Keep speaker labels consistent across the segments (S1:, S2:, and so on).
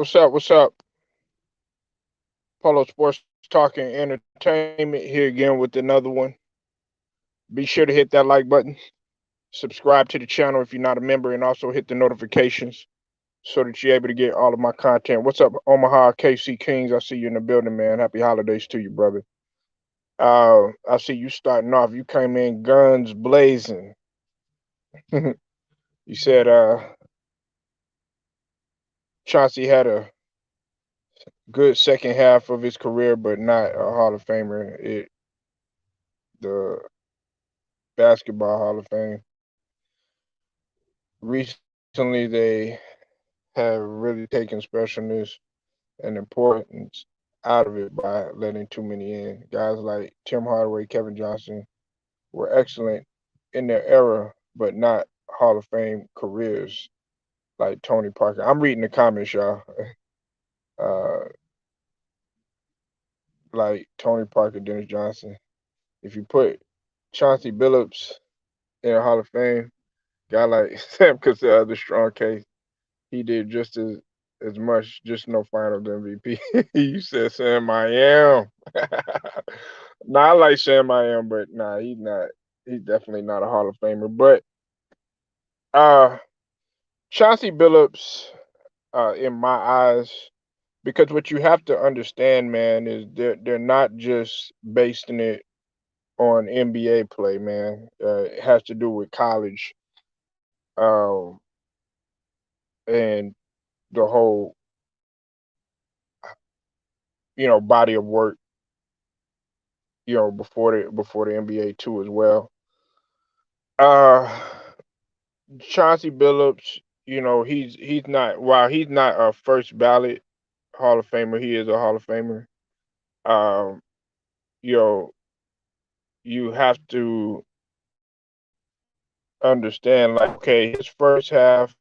S1: What's up? What's up? Polo Sports Talking Entertainment here again with another one. Be sure to hit that like button, subscribe to the channel if you're not a member, and also hit the notifications so that you're able to get all of my content. What's up, Omaha KC Kings? I see you in the building, man. Happy holidays to you, brother. I see you starting off. You came in guns blazing. You said Chauncey had a good second half of his career, but not a Hall of Famer. The Basketball Hall of Fame. Recently, they have really taken specialness and importance out of it by letting too many in. Guys like Tim Hardaway, Kevin Johnson were excellent in their era, but not Hall of Fame careers like Tony Parker. I'm reading the comments, y'all. Uh, like Tony Parker, Dennis Johnson. If you put Chauncey Billups in a Hall of Fame, guy like Sam Cassell, the strong case, he did just as much, just no Finals MVP. You said Sam I am. Nah, I like Sam I am, but nah, he's not. He's definitely not a Hall of Famer. But uh, Chauncey Billups, in my eyes, because what you have to understand, man, is they're not just basing it on NBA play, man. It has to do with college, um, and the whole, body of work, before the NBA too as well. Uh, Chauncey Billups, he's not while he's not a first ballot Hall of Famer, he is a Hall of Famer. Um, you know, you have to understand, like, okay, his first half,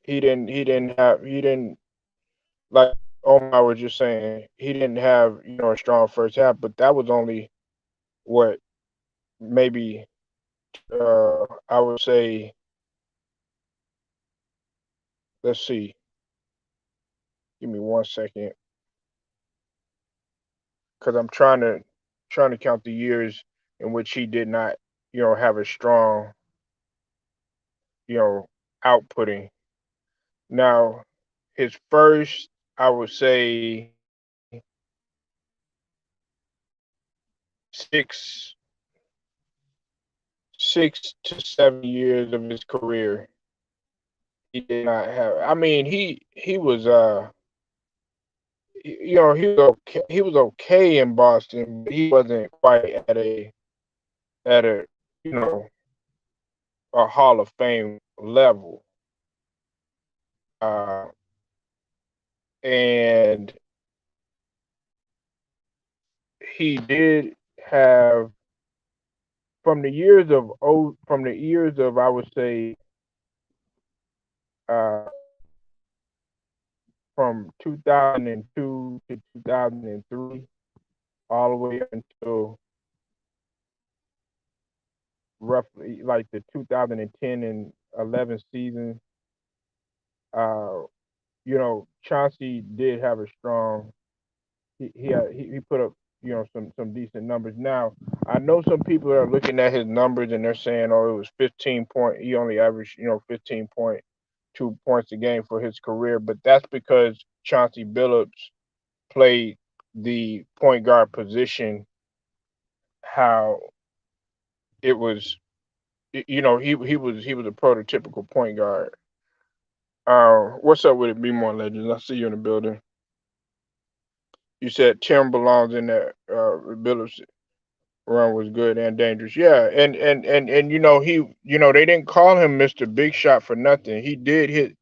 S1: he didn't like Omar was just saying, he didn't have, a strong first half, but that was only what maybe I would say, let's see, give me 1 second, because I'm trying to count the years in which he did not, have a strong, you know, outputting. Now, his first, I would say, 6, 6 to 7 years of his career, he did not have. I mean, he was he was okay. He was okay in Boston, but he wasn't quite at a you know a Hall of Fame level. Uh, and he did have from the years of, I would say, uh from 2002 to 2003, all the way up until roughly like the 2010 and 11 season. Uh, Chauncey did have a strong. He put up, some decent numbers. Now, I know some people are looking at his numbers and they're saying, oh, it was 15 point. He only averaged, 15.2 points a game for his career, but that's because Chauncey Billups played the point guard position how it was. He was a prototypical point guard. What's up with it? Be more legends. I see you in the building. You said Tim belongs in that. Billups run was good and dangerous. Yeah, and they didn't call him Mr. Big Shot for nothing. He did hit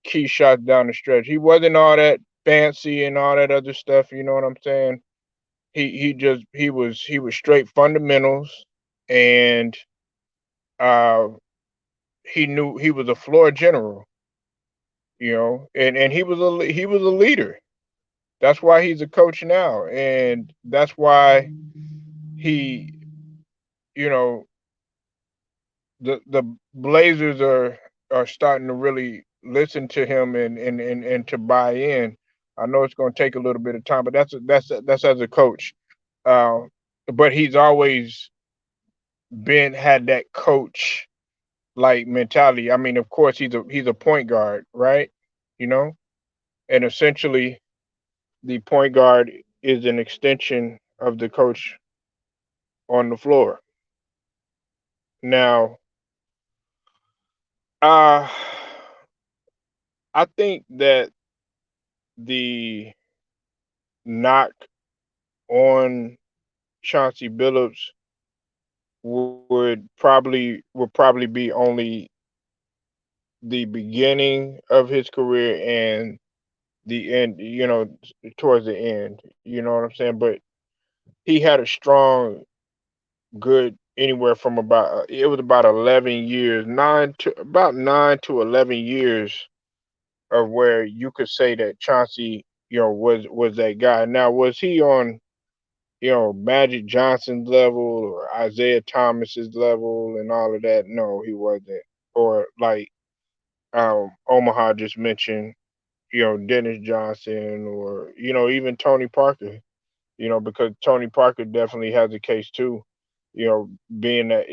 S1: key shots down the stretch. He wasn't all that fancy and all that other stuff. You know what I'm saying? He was straight fundamentals, and uh, he knew he was a floor general. And he was a leader. That's why he's a coach now, and that's why he, you know, the Blazers are starting to really listen to him and to buy in. I know it's going to take a little bit of time, but that's as a coach. Uh, but he's always been had that coach like mentality. I mean, of course, he's a point guard, right? You know, and essentially the point guard is an extension of the coach on the floor. Now, uh, I think that the knock on Chauncey Billups would probably be only the beginning of his career and the end, towards the end. You know what I'm saying? But he had a strong, good anywhere from it was about 11 years, 9 to 11 years of where you could say that Chauncey, was that guy. Now, was he on, Magic Johnson's level or Isaiah Thomas's level and all of that? No, he wasn't. Or like Omaha just mentioned, Dennis Johnson or, even Tony Parker, because Tony Parker definitely has a case too. Being that,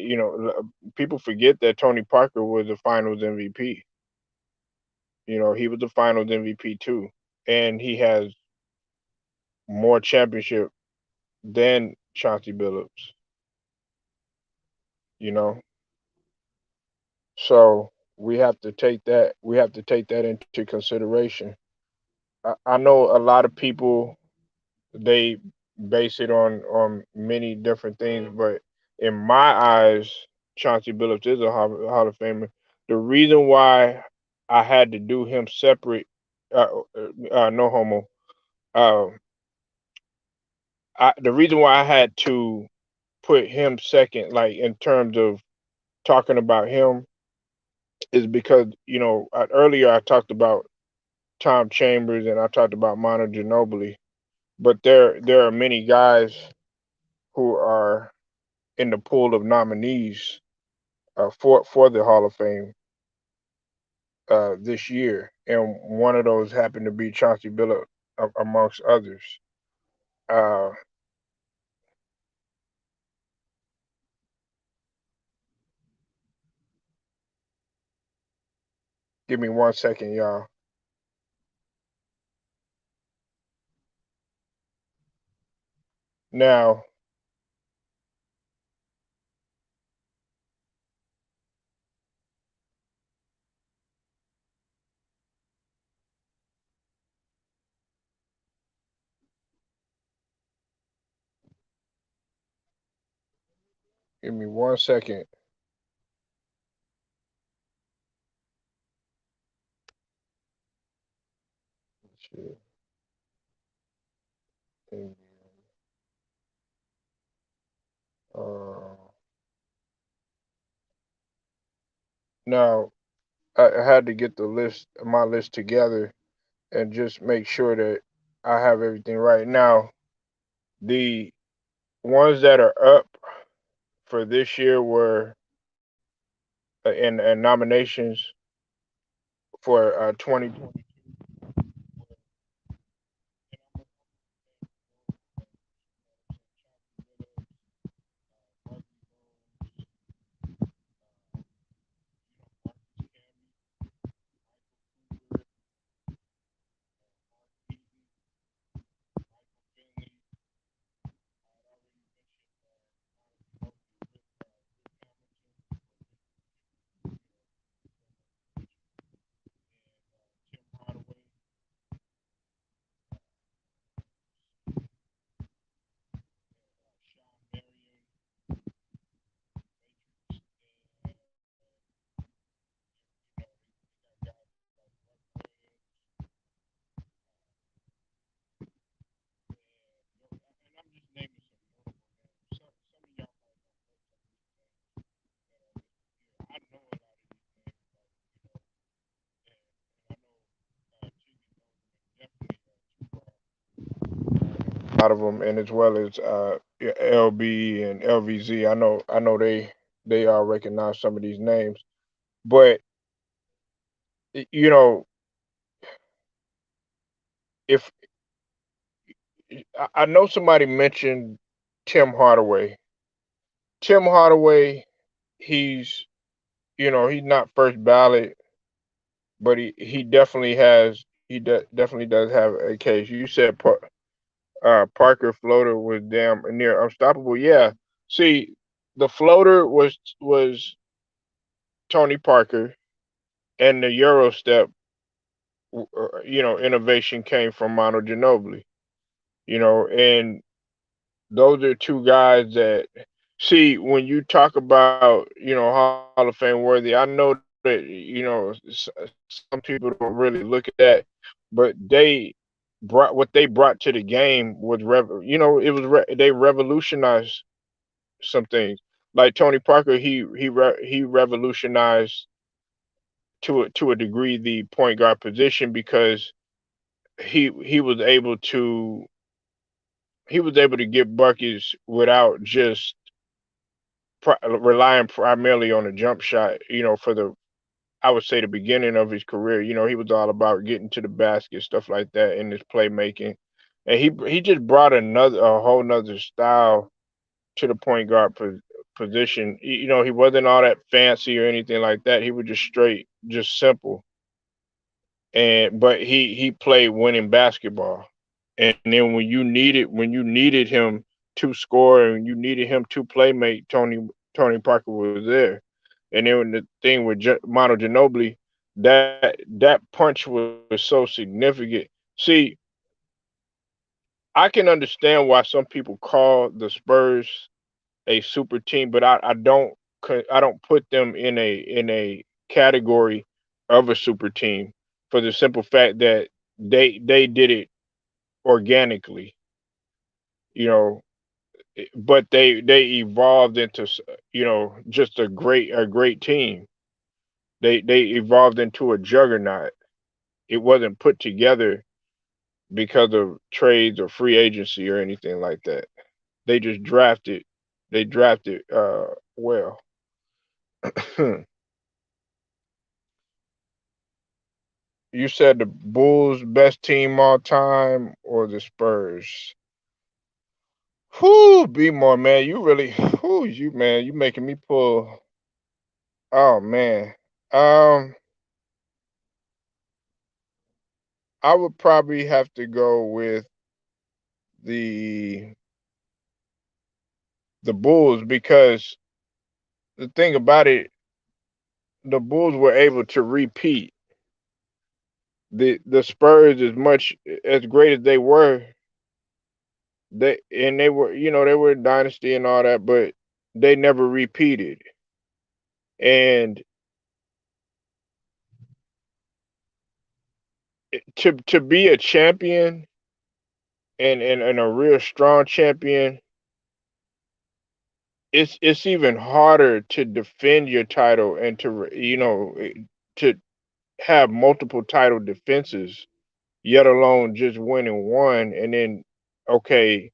S1: people forget that Tony Parker was the finals MVP. He was the finals MVP too. And he has more championship than Chauncey Billups, you know. So we have to take that into consideration. I know a lot of people, they base it on many different things, but in my eyes, Chauncey Billups is a Hall of Famer. The reason why I had to do him separate, no homo. Uh, the reason why I had to put him second, like in terms of talking about him, is because earlier I talked about Tom Chambers and I talked about Manu Ginobili, but there are many guys who are in the pool of nominees for the Hall of Fame this year, and one of those happened to be Chauncey Billups, amongst others. Uh, Give me 1 second, y'all. Now, give me 1 second. Shit. Uh, Now, I had to get my list together, and just make sure that I have everything right. Now, the ones that are up for this year were in nominations for 2020. A lot of them, and as well as yeah, LB and LVZ. I know they all recognize some of these names, but You know, if I know somebody mentioned Tim Hardaway. Tim Hardaway, he's he's not first ballot, but he definitely has definitely does have a case. You said Parker floater was damn near unstoppable. Yeah. See, the floater was Tony Parker, and the Euro step, innovation came from Mono Ginobili. And those are two guys that see when you talk about Hall of Fame worthy. I know that some people don't really look at that, but what they brought to the game was they revolutionized some things. Like Tony Parker, he revolutionized to a degree the point guard position because he was able to get buckets without just relying primarily on the jump shot. For the I would say the beginning of his career, he was all about getting to the basket, stuff like that, in his playmaking, and he just brought a whole nother style to the point guard position. He wasn't all that fancy or anything like that. He was just straight, just simple, and but he played winning basketball. And then when you needed him to score and you needed him to playmate, Tony Parker was there. And then the thing with Mono Ginobili, that punch was so significant. See, I can understand why some people call the Spurs a super team, but I don't put them in a category of a super team for the simple fact that they did it organically, you know, but they evolved into just a great team. They evolved into a juggernaut. It wasn't put together because of trades or free agency or anything like that. They just drafted. They drafted well. You said the Bulls best team all time or the Spurs? Whoo, be more man. You really, whoo, you man. You making me pull. Oh man. Um, I would probably have to go with the the Bulls because the thing about it, the Bulls were able to repeat. The Spurs, as much as great as they were, they were they were a dynasty and all that, but they never repeated. And to be a champion and a real strong champion, it's even harder to defend your title and to have multiple title defenses, yet alone just winning one, and then okay,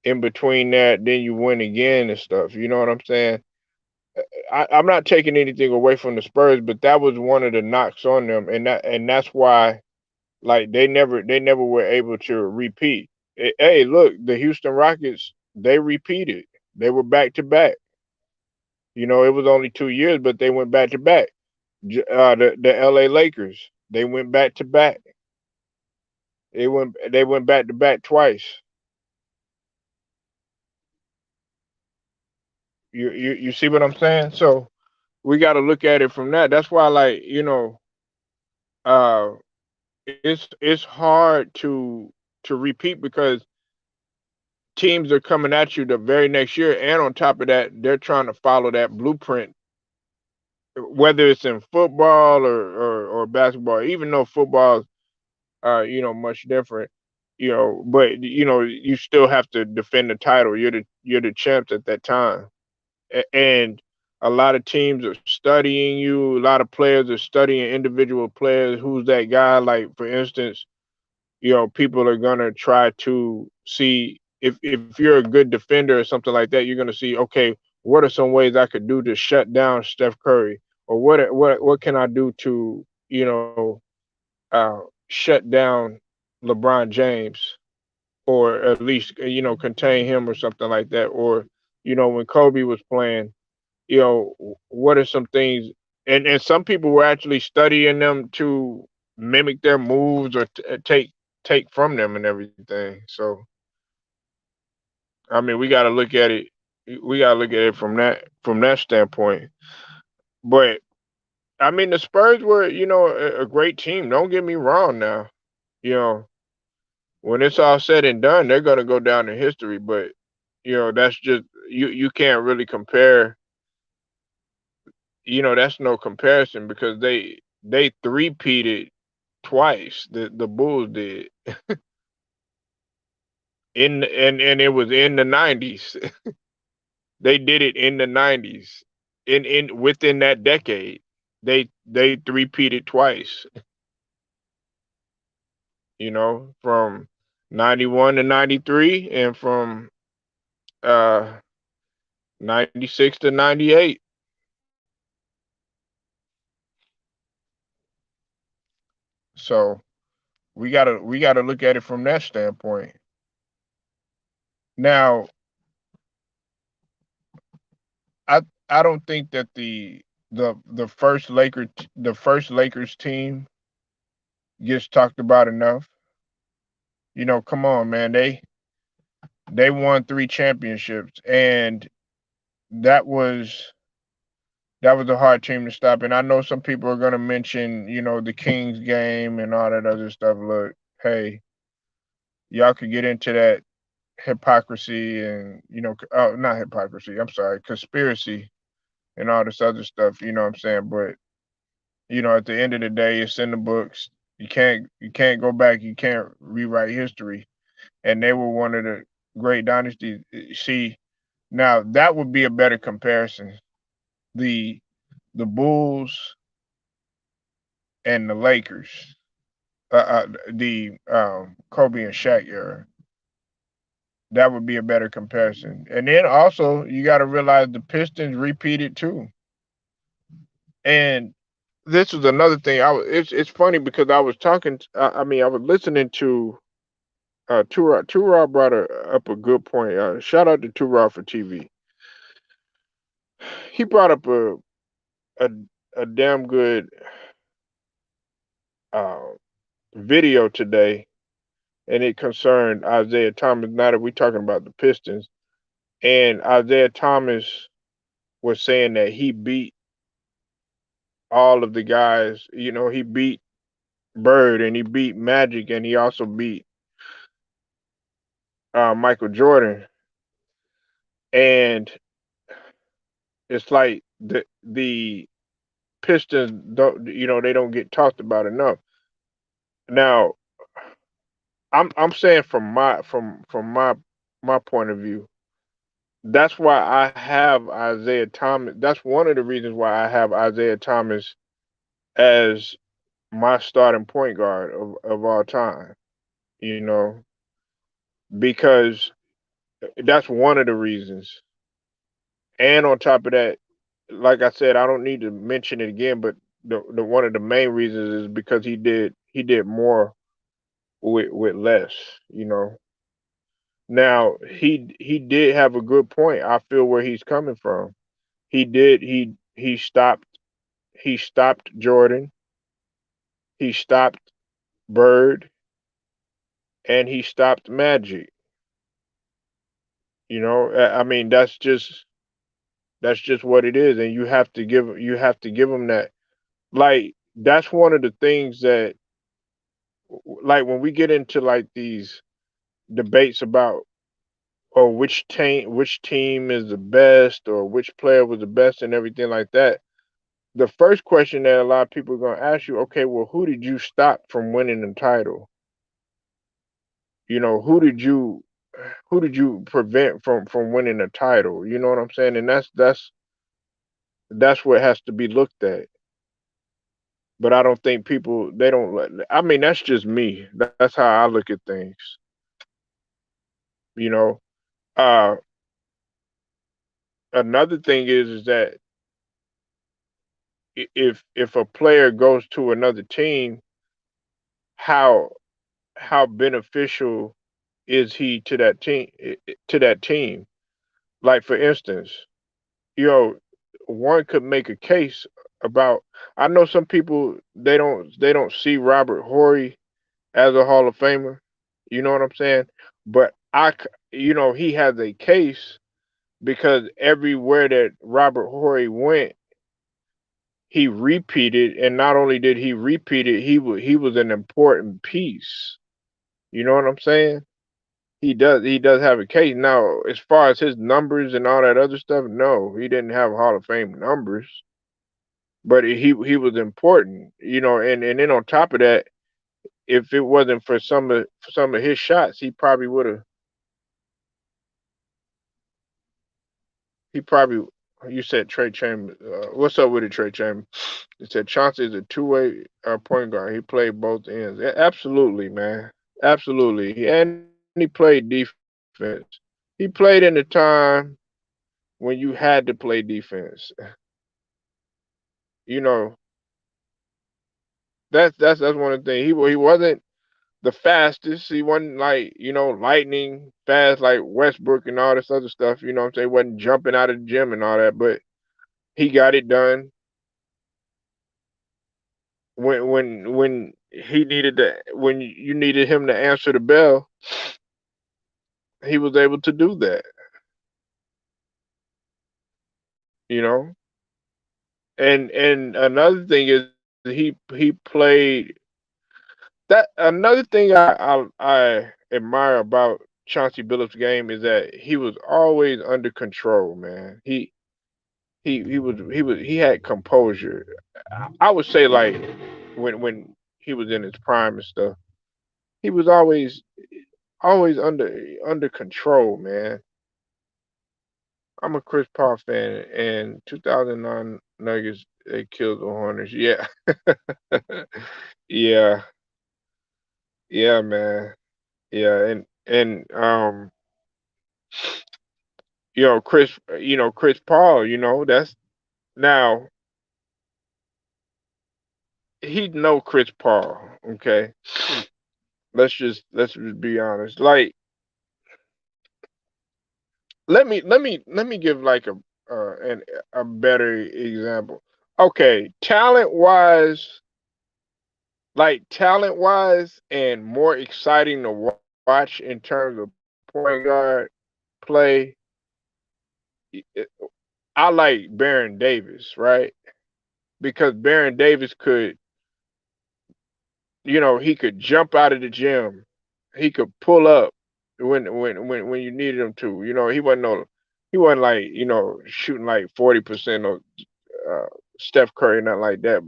S1: in between that, then you win again and stuff. You know what I'm saying? I'm not taking anything away from the Spurs, but that was one of the knocks on them, and that's why like they never were able to repeat. Hey, look, the Houston Rockets, they repeated. They were back to back. It was only 2 years, but they went back to back. The L.A. Lakers, they went back to back. They went back to back twice. You see what I'm saying? So we got to look at it from that. That's why, like uh, it's hard to repeat because teams are coming at you the very next year, and on top of that, they're trying to follow that blueprint, whether it's in football or basketball. Even though football much different, but you still have to defend the title. You're the champs at that time, and a lot of teams are studying you. A lot of players are studying individual players. Who's that guy? Like for instance, people are gonna try to see if you're a good defender or something like that, you're gonna see, okay, what are some ways I could do to shut down Steph Curry, or what can I do to you know, shut down LeBron James, or at least contain him or something like that. Or when Kobe was playing, what are some things? And some people were actually studying them to mimic their moves, or take from them and everything. So I mean, we got to look at it. We got to look at it from that standpoint. But I mean, the Spurs were, a great team. Don't get me wrong. Now, you know, when it's all said and done, they're gonna go down in history. But that's just you can't really compare. That's no comparison, because they three-peated twice. The Bulls did, and it was in the 90s. They did it in the 90s, in within that decade. They three-peated twice. From 91 to 93, and from uh 96 to 98. So we gotta look at it from that standpoint. Now, I don't think that the first Lakers team gets talked about enough. Come on, man. They won 3 championships, and that was that was a hard team to stop. And I know some people are gonna mention, the Kings game and all that other stuff. Look, hey, y'all could get into that hypocrisy, and oh, not hypocrisy, I'm sorry, conspiracy, and all this other stuff. You know what I'm saying? But at the end of the day, it's in the books. You can't go back. You can't rewrite history. And they were one of the great dynasties. See, now that would be a better comparison. The the Bulls and the Lakers, the Kobe and Shaq era. That would be a better comparison. And then also, you got to realize the Pistons repeated too. And this is another thing. It's funny, because I was talking. I mean, I was listening to Turod. Turod brought up a good point. Shout out to Turod for TV. He brought up a a damn good uh, video today, and it concerned Isaiah Thomas. Now that we're talking about the Pistons, and Isaiah Thomas was saying that he beat all of the guys. He beat Bird, and he beat Magic, and he also beat Michael Jordan. And it's like the Pistons don't, they don't get talked about enough. Now, I'm saying from my point of view, that's why I have Isaiah Thomas. That's one of the reasons why I have Isaiah Thomas as my starting point guard of all time. You know, because that's one of the reasons. And on top of that, like I said, I don't need to mention it again, but the one of the main reasons is because he did more with less. You know. Now, he did have a good point. I feel where he's coming from. He stopped Jordan, he stopped Bird, and he stopped Magic. I mean, that's just what it is, and you have to give him that. Like, that's one of the things that, like, when we get into like these debates about, or which team is the best, or which player was the best, and everything like that. The first question that a lot of people are gonna ask you, okay, well, who did you stop from winning the title? Who did you prevent from winning the title? You know what I'm saying? And that's what has to be looked at. But I don't think people, they don't I mean, that's just me. That's how I look at things. You know. Uh Another thing is that if a player goes to another team, how how beneficial is he to that team to that team? Like for instance, you know, one could make a case about. I know some people they don't see Robert Horry as a Hall of Famer. You know what I'm saying? But he has a case because everywhere that Robert Horry went, he repeated, and not only did he repeat it, he was an important piece. You know what I'm saying? He does have a case. Now, as far as his numbers and all that other stuff, no, he didn't have Hall of Fame numbers, but he was important. And then on top of that, if it wasn't for some of his shots, he probably would have. He probably. You said Trey Chambers. What's up with it, Trey Chambers? You said Chauncey is a two-way point guard. He played both ends. Absolutely, man. Absolutely. And he played defense. He played in the time when you had to play defense. You know, that's one of the things. He wasn't the fastest. He wasn't like, lightning fast like Westbrook and all this other stuff. You know what I'm saying? He wasn't jumping out of the gym and all that, but he got it done when he needed when you needed him to answer the bell, he was able to do that, you know? And another thing is he played that another thing I admire about Chauncey Billups' game is that he was always under control, man. He had composure. I would say like when he was in his prime and stuff, he was always under control, man. I'm a Chris Paul fan, and 2009 Nuggets they killed the Hornets. Yeah, yeah, yeah, man. Yeah, and Chris Paul. That's now he know Chris Paul. Okay, let's just be honest. Like, let me give like a better example. Okay, and more exciting to watch in terms of point guard play. I like Baron Davis, right? Because Baron Davis could, he could jump out of the gym. He could pull up when you needed him to. He wasn't like, shooting like 40% or uh, Steph Curry, nothing like that.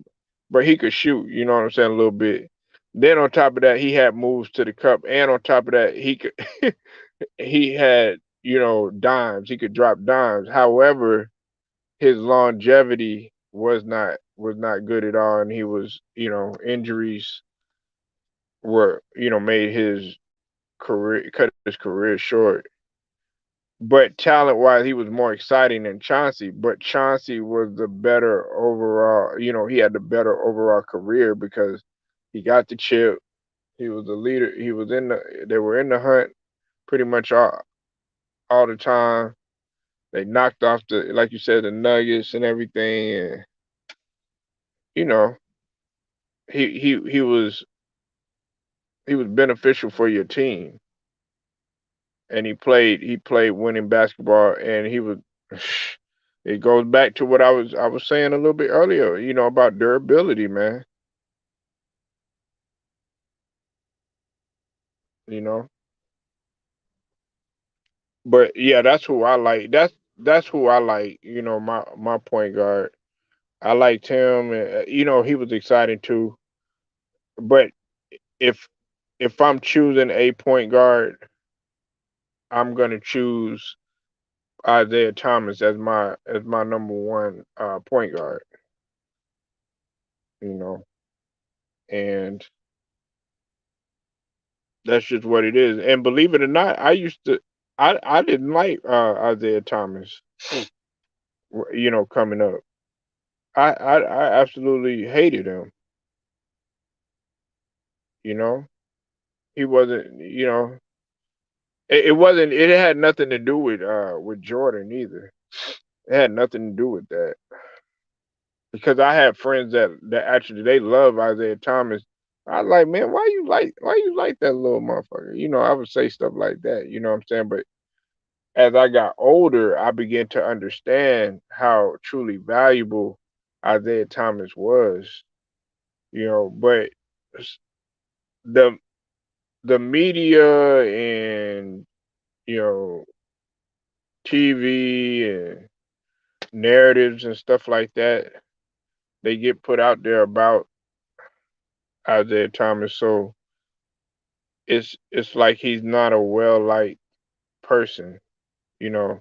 S1: But he could shoot, you know what I'm saying, a little bit. Then on top of that, he had moves to the cup, and on top of that, he could he had, dimes. He could drop dimes. However, his longevity was not good at all, and he was, injuries were, made his career cut his career short. But talent wise, he was more exciting than Chauncey. But Chauncey was the better overall. He had the better overall career because he got the chip. He was the leader. He was in the. They were in the hunt pretty much all the time. They knocked off like you said, the Nuggets and everything. And you know, he was beneficial for your team, and he played winning basketball, and he was. It goes back to what I was saying a little bit earlier, about durability, man. You know, but yeah, that's who I like. That's who I like. My point guard. I liked him. And, he was exciting too. But if if I'm choosing a point guard, I'm gonna choose Isaiah Thomas as my number one point guard. You know, and that's just what it is. And believe it or not, I didn't like Isaiah Thomas. Coming up. I absolutely hated him. You know, he wasn't. It wasn't. It had nothing to do with Jordan either. It had nothing to do with that because I had friends that actually they love Isaiah Thomas. I was like, man, why you like that little motherfucker? I would say stuff like that. You know what I'm saying? But as I got older, I began to understand how truly valuable Isaiah Thomas was. But the the media and you know TV and narratives and stuff like that, they get put out there about Isaiah Thomas, so it's like he's not a well liked person, you know.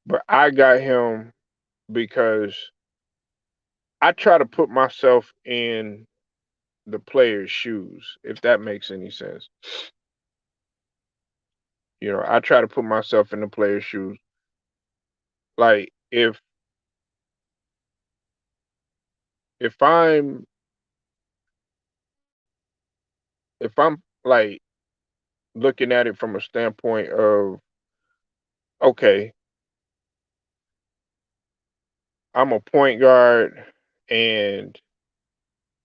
S1: But I got him because I try to put myself in the player's shoes, if that makes any sense. I try to put myself in the player's shoes. Like if I'm like looking at it from a standpoint of, okay, I'm a point guard and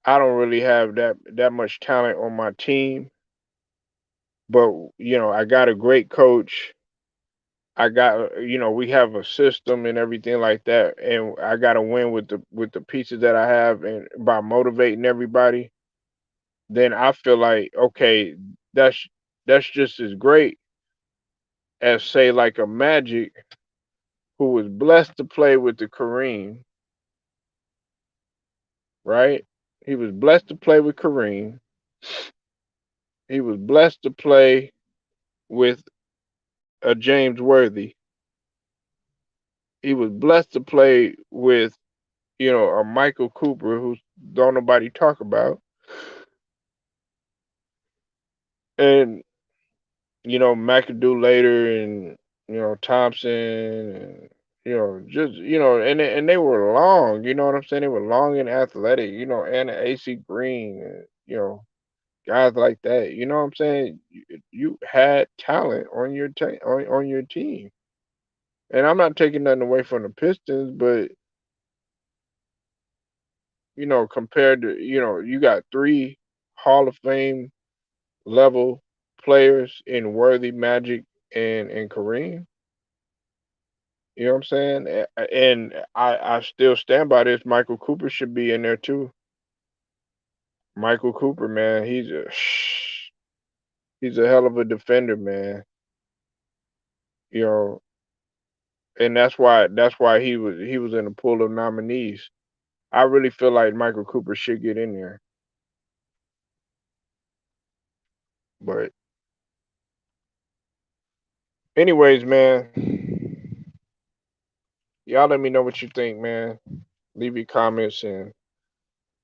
S1: I don't really have that much talent on my team, but I got a great coach. I got we have a system and everything like that, and I got to win with the pieces that I have, and by motivating everybody, then I feel like, okay, that's that's just as great as, say, like a Magic who was blessed to play with the Kareem, right? He was blessed to play with Kareem. He was blessed to play with a James Worthy. He was blessed to play with, a Michael Cooper who don't nobody talk about. And, McAdoo later and, Thompson and, just, and they were long, you know what I'm saying? They were long and athletic, and AC Green, and, guys like that. You know what I'm saying? You had talent on your on your team. And I'm not taking nothing away from the Pistons, but compared to, you got three Hall of Fame level players in Worthy, Magic, and Kareem. You know what I'm saying? And I still stand by this. Michael Cooper should be in there too. Michael Cooper, man, he's a hell of a defender, man. You know, and that's why he was in the pool of nominees. I really feel like Michael Cooper should get in there. But anyways, man, y'all let me know what you think, man. Leave your comments and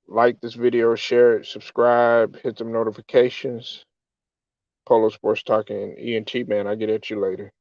S1: like this video, share it, subscribe, hit some notifications. Polo Sports Talking ENT, man. I get at you later.